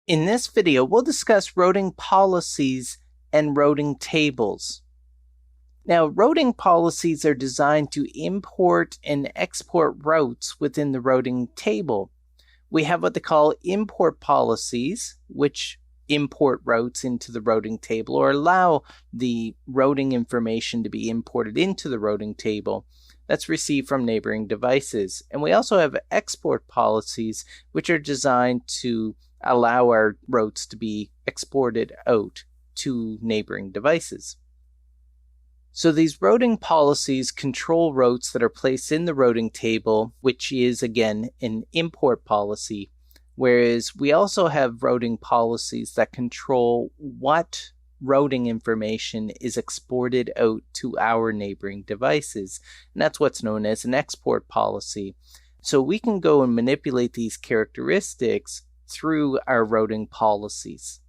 In this video, we'll discuss routing policies and routing tables. Now, routing policies are designed to import and export routes within the routing table. We have what they call import policies, which import routes into the routing table or allow the routing information to be imported into the routing table that's received from neighboring devices. And we also have export policies, which are designed to allow our routes to be exported out to neighboring devices. So these routing policies control routes that are placed in the routing table, which is again an import policy, whereas we also have routing policies that control what routing information is exported out to our neighboring devices, and that's what's known as an export policy. So we can go and manipulate these characteristics through our routing policies.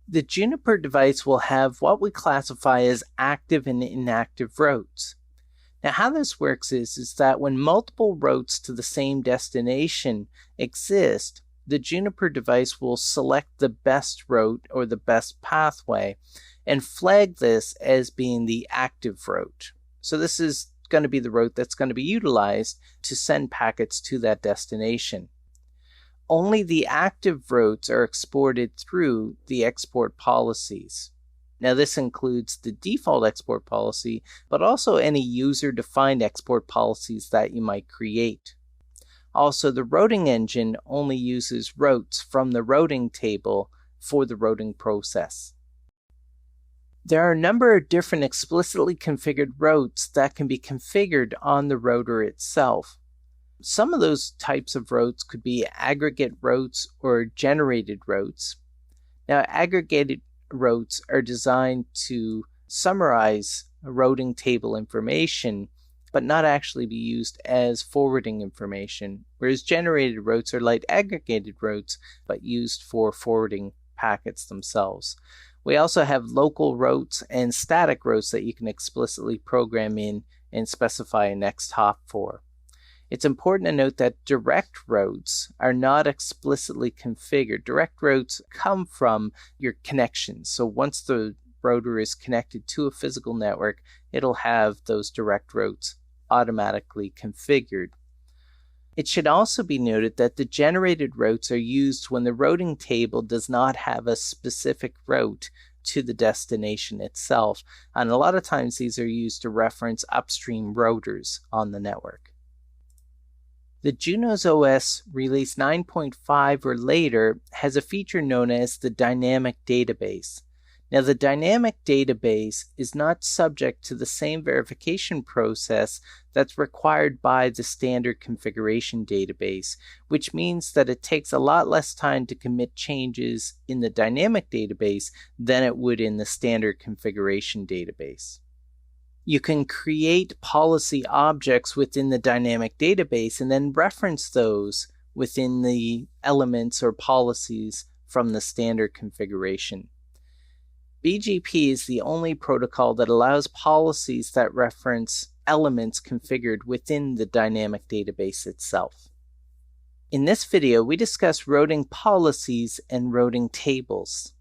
The Juniper device will have what we classify as active and inactive routes. Now, how this works is that when multiple routes to the same destination exist, the Juniper device will select the best route or the best pathway and flag this as being the active route. So this is going to be the route that's going to be utilized to send packets to that destination. Only the active routes are exported through the export policies. Now, this includes the default export policy, but also any user-defined export policies that you might create. Also, the routing engine only uses routes from the routing table for the routing process. There are a number of different explicitly configured routes that can be configured on the router itself. Some of those types of routes could be aggregate routes or generated routes. Now, aggregated routes are designed to summarize routing table information, but not actually be used as forwarding information, whereas generated routes are like aggregated routes, but used for forwarding packets themselves. We also have local routes and static routes that you can explicitly program in and specify a next hop for. It's important to note that direct routes are not explicitly configured. Direct routes come from your connections. So once the router is connected to a physical network, it'll have those direct routes automatically configured. It should also be noted that the generated routes are used when the routing table does not have a specific route to the destination itself. And a lot of times these are used to reference upstream routers on the network. The Junos OS release 9.5 or later has a feature known as the dynamic database. Now, the dynamic database is not subject to the same verification process that's required by the standard configuration database, which means that it takes a lot less time to commit changes in the dynamic database than it would in the standard configuration database. You can create policy objects within the dynamic database and then reference those within the elements or policies from the standard configuration. BGP is the only protocol that allows policies that reference elements configured within the dynamic database itself. In this video, we discuss routing policies and routing tables.